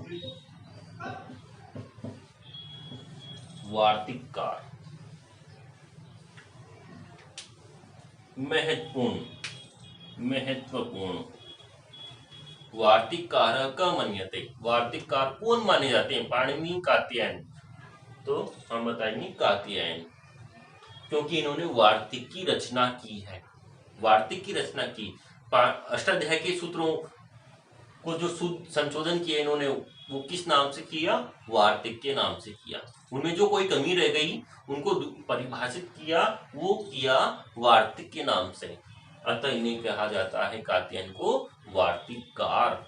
वार्तिककार महत्वपूर्ण वार्तिककार का मन्यते। वार्तिककार कौन माने जाते हैं? पाणिनि, कात्यायन। तो हम बताएंगे कात्यायन, क्योंकि इन्होंने वार्तिक की रचना की है। वार्तिक की रचना की। अष्टाध्याय के सूत्रों को जो संशोधन किया इन्होंने, वो किस नाम से किया? वार्तिक के नाम से किया। उनमें जो कोई कमी रह गई उनको परिभाषित किया, वो किया वार्तिक के नाम से। अतः इन्हें कहा जाता है कात्यायन को वार्तिककार।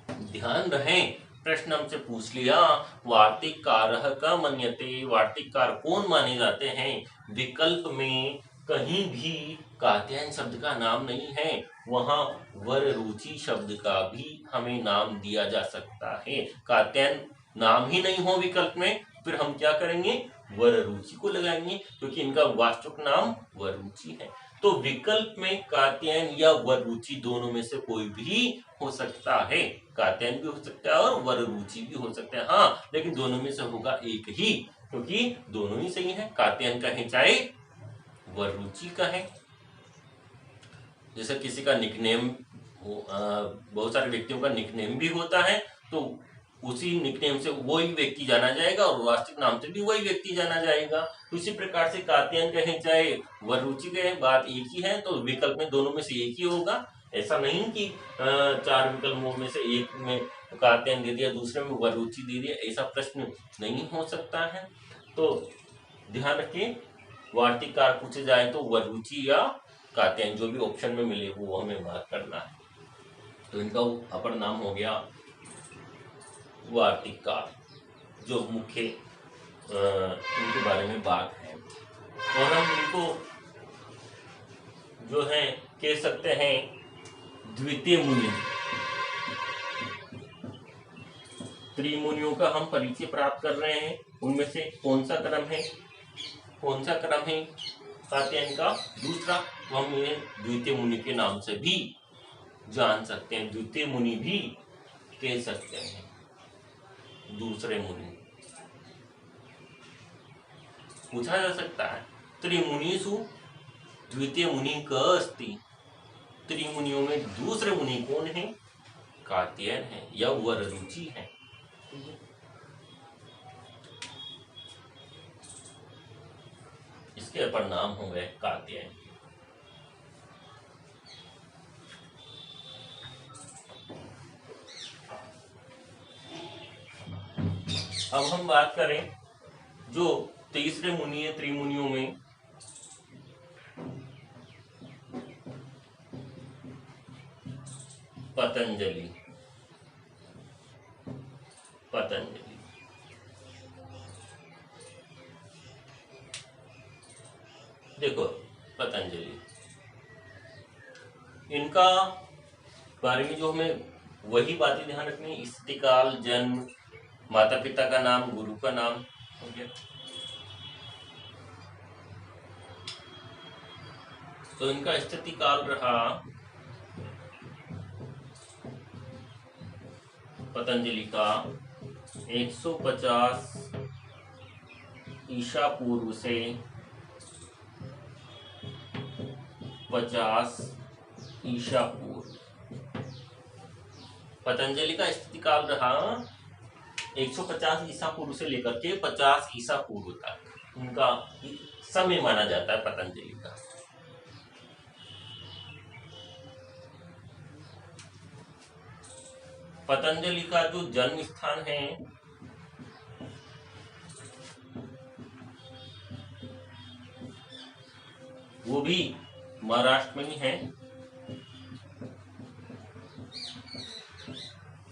ध्यान रहे, प्रश्न हमसे पूछ लिया वार्तिककारः का मन्यते, वार्तिककार कौन माने जाते हैं। विकल्प में कहीं भी कात्यायन शब्द का नाम नहीं है, वहां वररुचि शब्द का भी हमें नाम दिया जा सकता है। कात्यायन नाम ही नहीं हो विकल्प में, फिर हम क्या करेंगे? वररुचि को लगाएंगे, क्योंकि इनका वास्तविक नाम वररुचि है। तो विकल्प में कात्यायन या वररुचि दोनों में से कोई भी हो सकता है। कात्यायन भी हो सकता है और वररुचि भी हो सकता है। हाँ, लेकिन दोनों में से होगा एक ही, क्योंकि दोनों ही सही है। कात्यायन का है चाहे वररुचि का है। जैसे किसी का निकनेम, बहुत सारे व्यक्तियों का निकनेम भी होता है, तो उसी निकनेम से वही व्यक्ति जाना जाएगा और वास्तविक नाम से भी वही व्यक्ति जाना जाएगा। तो इसी प्रकार से कात्यायन कहे चाहे वररुचि कहे, बात एक ही है। तो विकल्प में दोनों में से एक ही होगा। ऐसा नहीं कि 4 विकल्पों में से एक में कात्यायन दे दिया, दूसरे में वररुचि दे दिया, ऐसा प्रश्न नहीं हो सकता है। तो ध्यान रखिए, वार्तिककार पूछे जाए तो वररुचि या कात्यायन, जो भी ऑप्शन में मिले वो हमें मार्क करना है। तो इनका अपर नाम हो गया वार्तिककार, जो मुख्य इनके बारे में बात है। और हम इनको जो है कह सकते हैं द्वितीय मुनि। त्रिमुनियों का हम परिचय प्राप्त कर रहे हैं। उनमें से कौन सा क्रम है कात्यायन का? दूसरा। तो हम इन्हें द्वितीय मुनि के नाम से भी जान सकते हैं, द्वितीय मुनि भी कह सकते हैं, दूसरे मुनि। पूछा जा सकता है त्रिमुनिषु द्वितीय मुनि क अस्ति। त्रिमुनियों में दूसरे मुनि कौन है? कात्यायन है या वररुचि है। इसके अपर नाम हो गए कात्यायन। अब हम बात करें जो तीसरे मुनि है त्रिमुनियों में, पतंजलि। देखो पतंजलि, इनका बारे में जो हमें वही बातें ध्यान रखनी है। स्थिति काल, जन्म, माता पिता का नाम, गुरु का नाम हो गया। तो इनका स्थिति काल रहा पतंजलि का 150 ईसा पूर्व से 50 ईसा पूर्व। पतंजलि का स्थिति काल रहा 150 ईसा पूर्व से लेकर के 50 ईसा पूर्व तक, उनका समय माना जाता है पतंजलि का। पतंजलि का जो जन्म स्थान है वो भी महाराष्ट्र में ही है।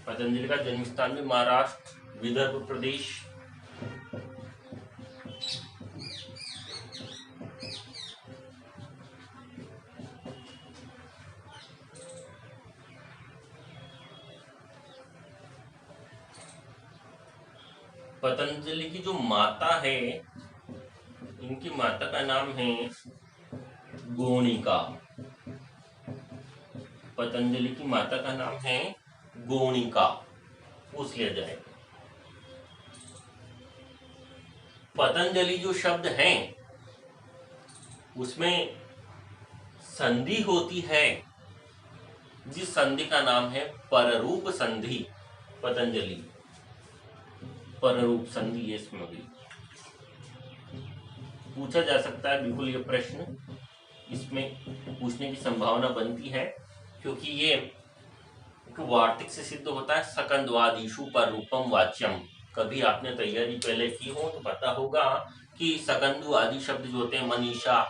पतंजलि का जन्म स्थान भी महाराष्ट्र, विदर्भ प्रदेश। पतंजलि की जो माता है, इनकी माता का नाम है गोणिका। पतंजलि की माता का नाम है गोणिका, पूछ लिया जाए। पतंजलि जो शब्द है उसमें संधि होती है, जिस संधि का नाम है पररूप संधि। पतंजलि पररूप संधि, ये इसमें भी पूछा जा सकता है। बिल्कुल ये प्रश्न इसमें पूछने की संभावना बनती है, क्योंकि ये वार्तिक से सिद्ध होता है। सकंद्वादिषु पररूपम वाच्यम। कभी आपने तैयारी पहले की हो तो पता होगा कि सकंदु आदि शब्द जो होते हैं, मनीषा,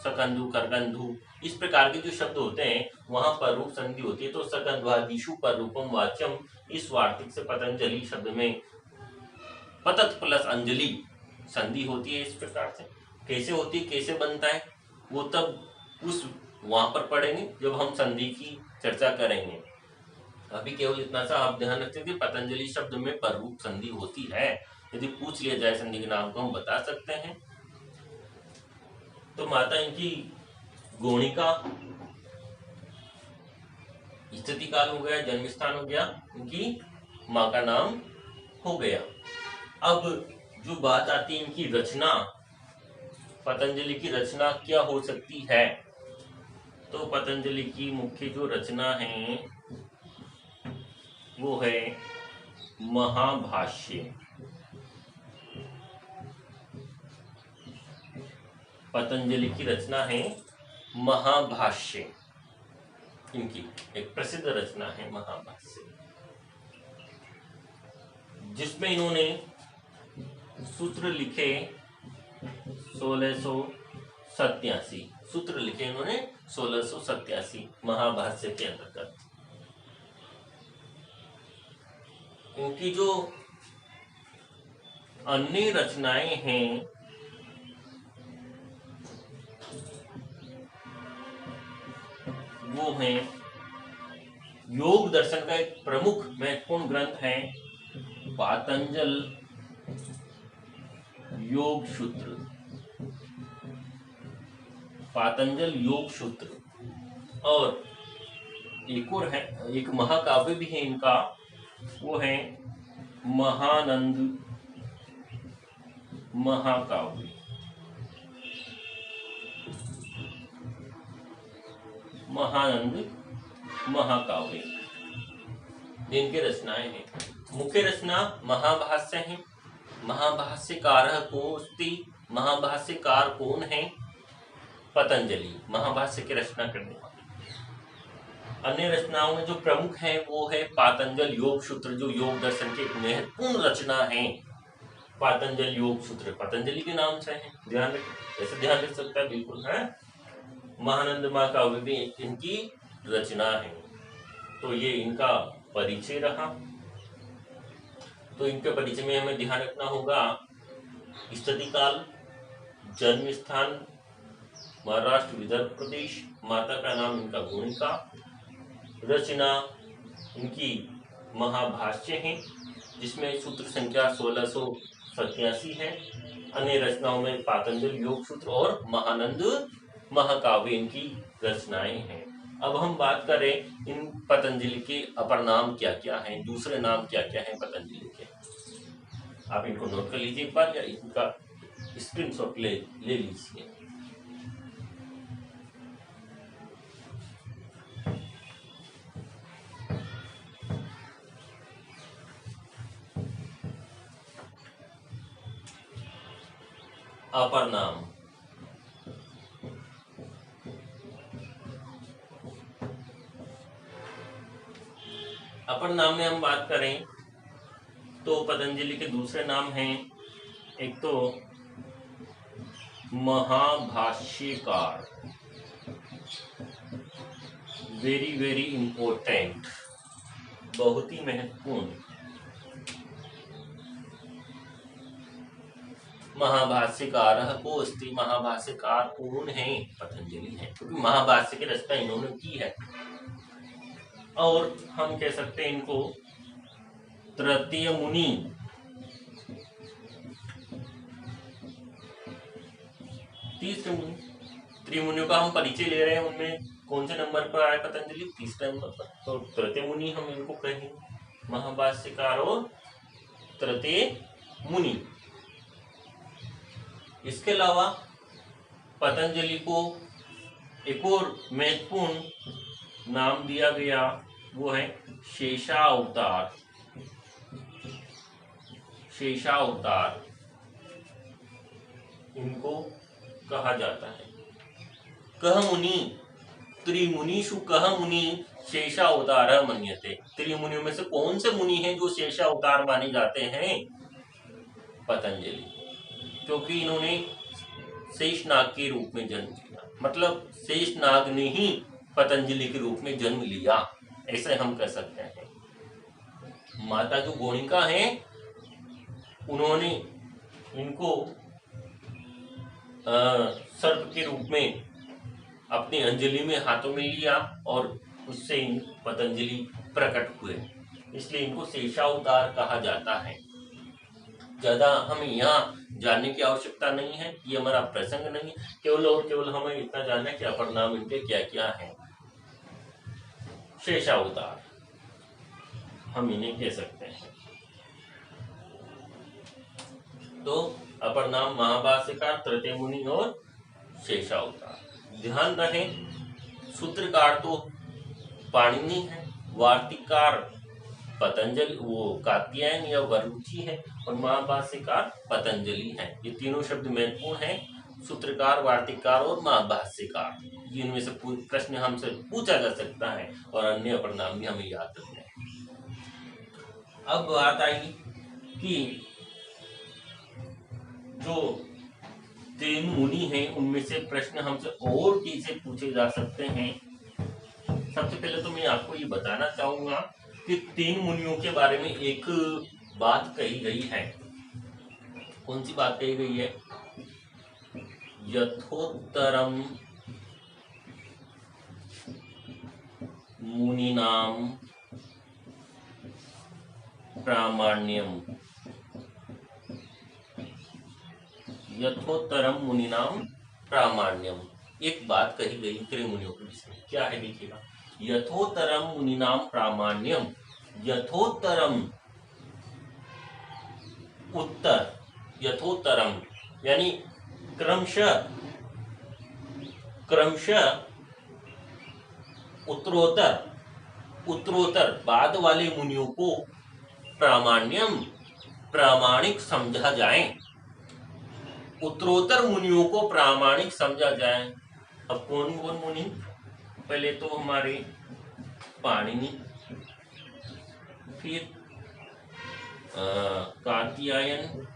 सकंदु, करगंधु, इस प्रकार के जो शब्द होते हैं वहां पररूप संधि होती है। तो सकंद्वादिषु पररूपम वाच्यम, इस वार्तिक से पतंजलि शब्द में पतत प्लस अंजलि संधि होती है। इस प्रकार से कैसे होती है, कैसे बनता है, वो तब उस वहां पर पढ़ेंगे जब हम संधि की चर्चा करेंगे। अभी केवल इतना सा आप ध्यान रखते कि पतंजलि शब्द में पररूप संधि होती है। यदि पूछ लिया जाए संधि के नाम को हम बता सकते हैं। तो माता इनकी गोणिका, स्थिति काल हो गया, जन्म स्थान हो गया, इनकी माँ का नाम हो गया। अब जो बात आती है इनकी रचना, पतंजलि की रचना क्या हो सकती है, तो पतंजलि की मुख्य जो रचना है वो है महाभाष्य। पतंजलि की रचना है महाभाष्य, इनकी एक प्रसिद्ध रचना है महाभाष्य, जिसमें इन्होंने सूत्र लिखे 1687 सूत्र लिखे इन्होंने 1687 महाभाष्य के अंतर्गत। इनकी जो अन्य रचनाएं हैं वो हैं, योग दर्शन का एक प्रमुख महत्वपूर्ण ग्रंथ है पातंजल योग सूत्र। पातंजल योग सूत्र, और एक और है, एक महाकाव्य भी है इनका, वो है महानंद महाकाव्य। महानंद महाकाव्य जिनके रचनाएं हैं। मुख्य रचना महाभाष्य है। महाभाष्यकार कोस्ति, महाभाष्यकार कौन है? पतंजलि, महाभाष्य की रचना करने वाले। अन्य रचनाओं में जो प्रमुख है वो है पातंजल योग सूत्र, जो योग दर्शन की एक महत्वपूर्ण रचना है। पातंजल योग सूत्र पतंजलि के नाम से है, ध्यान रख, ऐसे ध्यान रख सकता है, बिल्कुल है। महानंद महाकाव्य भी इनकी रचना है। तो ये इनका परिचय रहा। तो इनके परिचय में हमें ध्यान रखना होगा स्थिति काल, जन्म स्थान महाराष्ट्र विदर्भ प्रदेश, माता का नाम इनका गोणिका, रचना इनकी महाभाष्य है जिसमें सूत्र संख्या 1687 है। अन्य रचनाओं में पातंजल योग सूत्र और महानंद महाकाव्य इनकी रचनाएं हैं। अब हम बात करें इन पतंजलि के अपर नाम क्या क्या हैं, दूसरे नाम क्या क्या हैं पतंजलि के। आप इनको नोट कर लीजिए एक बार, या इनका स्क्रीनशॉट ले लीजिए। अपर नाम, अपर नाम में हम बात करें तो पतंजलि के दूसरे नाम हैं, एक तो महाभाष्यकार, वेरी वेरी इंपॉर्टेंट, बहुत ही महत्वपूर्ण। महाभाष्यकार को अस्ति, महाभाष्यकार कौन है? पतंजलि है, क्योंकि महाभाष्य की रचना इन्होंने की है। और हम कह सकते हैं इनको तृतीय मुनि, तीसरे मुनि। त्रिमुनियों का हम परिचय ले रहे हैं, उनमें कौन से नंबर पर आया पतंजलि? तीसरे नंबर पर। तो तृतीय मुनि हम इनको कहेंगे, महाभाष्यकार और तृतीय मुनि। इसके अलावा पतंजलि को एक और महत्वपूर्ण नाम दिया गया, वो है शेषावतार। शेषावतार इनको कहा जाता है। कह मुनि त्रिमुनिषु कह मुनि शेषावतार मन्यते। त्रिमुनियों में से कौन से मुनि हैं जो शेषावतार माने जाते हैं? पतंजलि, क्योंकि इन्होंने शेषनाग के रूप में जन्म लिया, मतलब शेषनाग ने ही पतंजलि के रूप में जन्म लिया, ऐसे हम कह सकते हैं। माता जो गोणिका हैं, उन्होंने इनको सर्प के रूप में अपनी अंजलि में हाथों में लिया और उससे पतंजलि प्रकट हुए, इसलिए इनको शेषावतार कहा जाता है। ज्यादा हमें यहाँ जानने की आवश्यकता नहीं है, ये हमारा प्रसंग नहीं है, केवल और केवल हमें इतना जानना है कि अपर नाम इनके क्या क्या है। शेषावतार हम इन्हें कह सकते हैं। तो अपर नाम महाभाष्यकार, तृतीय मुनि और शेषावतार। ध्यान रहे, सूत्रकार तो पाणिनि है, वार्तिककार पतंजलि वो कात्यायन या वरुचि है, और महाभाष्यकार पतंजलि है। ये तीनों शब्द महत्वपूर्ण हैं, सूत्रकार, वार्तिककार और महाभाष्यकार। इनमें से प्रश्न हमसे पूछा जा सकता है, और अन्य अपर नाम भी हमें याद रखने हैं। अब बात आई कि जो तीन मुनि हैं उनमें से प्रश्न हमसे और कैसे पूछे जा सकते हैं। सबसे पहले तो मैं आपको ये बताना चाहूंगा कि तीन मुनियों के बारे में एक बात कही गई है। कौन सी बात कही गई है? यथोत्तरम मुनिनाम प्रामाण्यम। यथोत्तरम मुनिनाम प्रामाण्यम, एक बात कही गई त्रिमुनियों के विषय में। क्या है देखिएगा, यथोत्तरम मुनिनाम प्रामाण्यम। यथोत्तरम, उत्तर, यथोत्तरम यानी क्रमशः, क्रमशः उत्तरोत्तर, उत्तरोत्तर बाद वाले मुनियों को प्रामाण्यम, प्रामाणिक समझा जाए। उत्तरोत्तर मुनियों को प्रामाणिक समझा जाए। अब कौन कौन मुनि? पहले तो हमारे पाणिनि, फिर कात्यायन,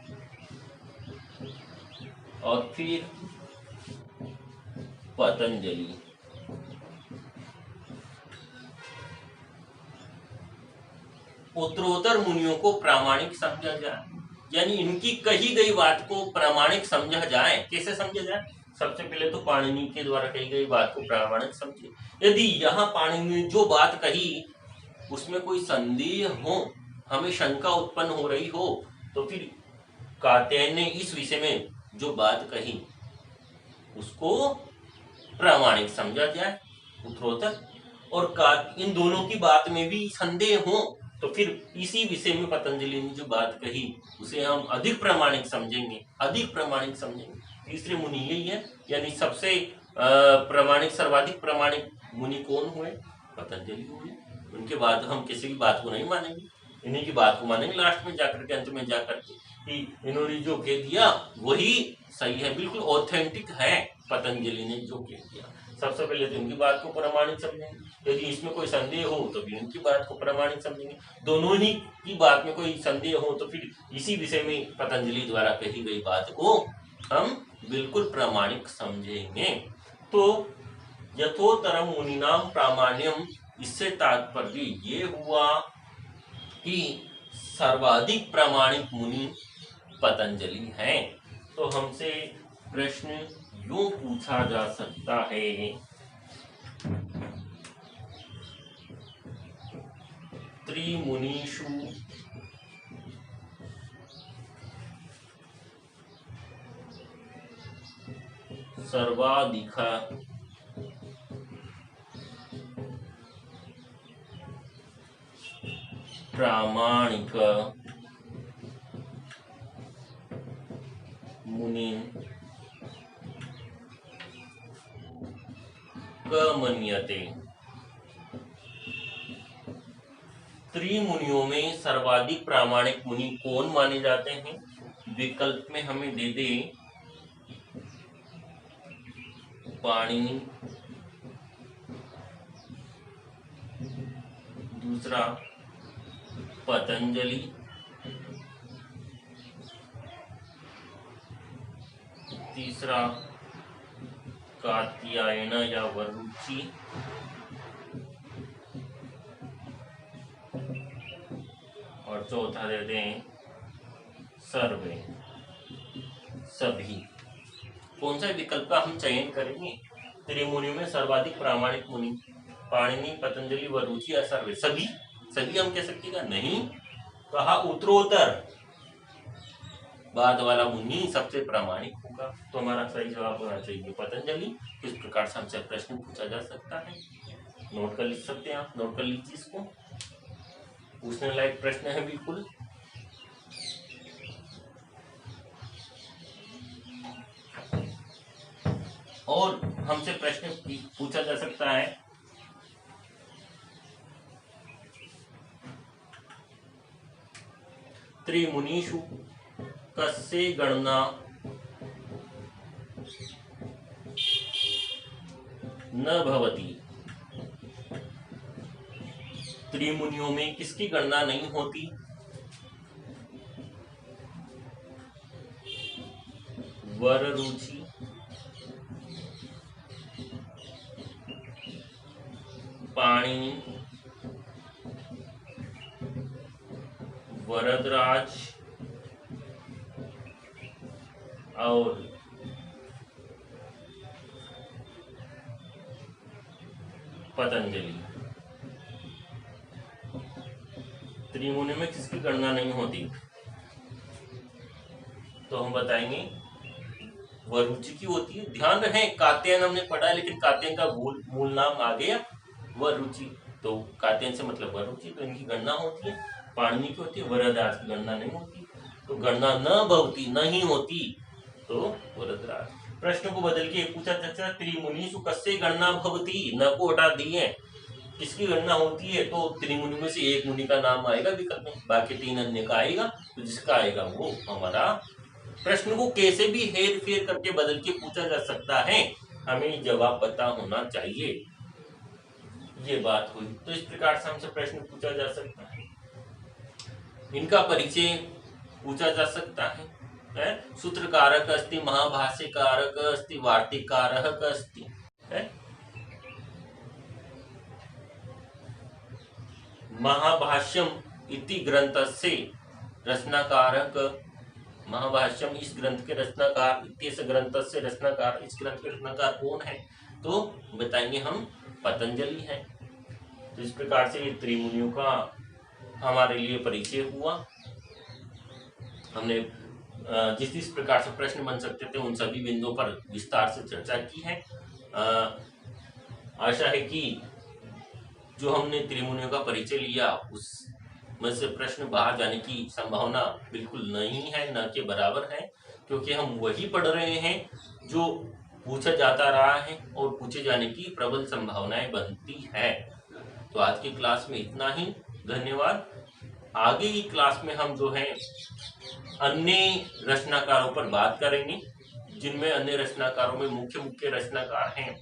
और फिर पतंजलि। उत्तरोत्तर मुनियों को प्रामाणिक समझा जाए, यानी इनकी कही गई बात को प्रामाणिक समझा जाए। कैसे समझा जाए? सबसे पहले तो पाणिनि के द्वारा कही गई बात को प्रामाणिक समझे। यदि यहाँ पाणिनि ने जो बात कही उसमें कोई संदेह हो, हमें शंका उत्पन्न हो रही हो, तो फिर कात्यायन ने इस विषय में जो बात कही उसको प्रामाणिक समझा जाए, उत्तरोत्तर। और इन दोनों की बात में भी संदेह हो तो फिर इसी विषय में पतंजलि ने जो बात कही उसे हम अधिक प्रामाणिक समझेंगे। तीसरे मुनि यही है, यानी सबसे प्रामाणिक, सर्वाधिक प्रामाणिक मुनि कौन हुए? पतंजलि हुए। उनके बाद हम किसी की बात को नहीं मानेंगे, इन्हीं की बात को मानेंगे लास्ट में जाकर के, अंत में जाकर के, कि इन्होंने जो कह दिया वही सही है, बिल्कुल ऑथेंटिक है पतंजलि ने जो कह दिया। सबसे पहले तो इनकी बात को प्रामाणिक समझेंगे, यदि इसमें कोई संदेह हो तो भी इनकी बात को प्रामाणिक समझेंगे, दोनों ही की बात में कोई संदेह हो तो फिर इसी विषय में पतंजलि द्वारा कही गई बात को हम बिल्कुल प्रामाणिक समझेंगे। तो यथोत्तरम मुनिनाम प्रामाण्यम, इससे तात्पर्य ये हुआ कि सर्वाधिक प्रामाणिक मुनि पतंजलि हैं। तो हमसे प्रश्न यूं पूछा जा सकता है, त्रिमुनीषु सर्वाधिक प्रामाणिक मुनि मन्यते। त्रिमुनियों में सर्वाधिक प्रामाणिक मुनि कौन माने जाते हैं? विकल्प में हमें दे दे पाणिनि, दूसरा पतंजलि, तीसरा कात्यायन या वरुचि, और चौथा दे दें सर्वे, सभी। कौन सा विकल्प का हम चयन करेंगे? त्रिमुनियों में सर्वाधिक प्रामाणिक मुनि पाणिनि, पतंजलि, वरुचि या सर्वे? सभी हम कह सकते नहीं, कहा उत्तरोत्तर बाद वाला मुनि सबसे प्रामाणिक होगा, तो हमारा सही जवाब होना चाहिए पतंजलि। इस प्रकार से हमसे प्रश्न पूछा जा सकता है, नोट कर लिख सकते हैं आप, नोट कर लीजिए इसको, पूछने लायक प्रश्न है बिल्कुल। और हमसे प्रश्न पूछा जा सकता है, त्रिमुनीषु कस्य गणना न भवति? त्रिमुनियों में किसकी गणना नहीं होती? वररुचि, पाणिनि, वरदराज और पतंजलि। त्रिमुनि में किसकी गणना नहीं होती? तो हम बताएंगे वरुचि की होती है। ध्यान रहे कात्यायन हमने पढ़ा है, लेकिन कात्यायन का मूल नाम आ गया वरुचि, तो कात्यायन से मतलब वरुचि, तो इनकी गणना होती है। पाणिनि की होती है, वरदराज की गणना नहीं होती, तो गणना न भवती, नहीं होती, तो वरदराज। प्रश्न को बदल के पूछा चाचा त्रिमुनीषु कस्य गणना भवती, न को हटा दिए, किसकी गणना होती है? तो त्रिमुनि में से एक मुनि का नाम आएगा विकल्प में, बाकी तीन अन्य का आएगा, तो जिसका आएगा वो हमारा। प्रश्न को कैसे भी हेर फेर करके बदल के पूछा जा सकता है, हमें जवाब पता होना चाहिए, ये बात हुई। तो इस प्रकार से हमसे प्रश्न पूछा जा सकता है, इनका परिचय पूछा जा सकता है। सूत्रकारक अस्ति, महाभाष्यकारक अस्ति, वार्तिकारक अस्ति, महाभाष्यम इति ग्रंथस्य रचनाकारक, महाभाष्यम इस ग्रंथ के रचनाकार, इस ग्रंथस्य रचनाकार, इस ग्रंथ के रचनाकार कौन है? तो बताएंगे हम पतंजलि है। तो इस प्रकार से त्रिमुनियों का हमारे लिए परिचय हुआ। हमने जिस प्रकार से प्रश्न बन सकते थे उन सभी बिंदुओं पर विस्तार से चर्चा की है। आशा है कि जो हमने त्रिमुनियों का परिचय लिया उस में से प्रश्न बाहर जाने की संभावना बिल्कुल नहीं है, न के बराबर है, क्योंकि हम वही पढ़ रहे हैं जो पूछा जाता रहा है और पूछे जाने की प्रबल संभावनाएं बनती है। तो आज की क्लास में इतना ही। धन्यवाद। आगे की क्लास में हम जो है अन्य रचनाकारों पर बात करेंगे, जिनमें अन्य रचनाकारों में मुख्य रचनाकार हैं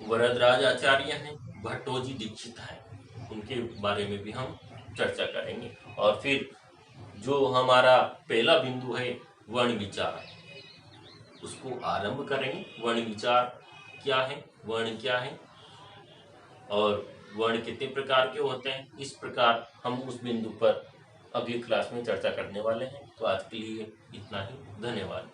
वरदराज आचार्य हैं, भट्टोजी दीक्षित हैं, उनके बारे में भी हम चर्चा करेंगे। और फिर जो हमारा पहला बिंदु है वर्ण विचार, उसको आरंभ करेंगे। वर्ण विचार क्या है, वर्ण क्या है और वर्ण कितने प्रकार के होते हैं, इस प्रकार हम उस बिंदु पर अगली क्लास में चर्चा करने वाले हैं। तो आज के लिए इतना ही। धन्यवाद।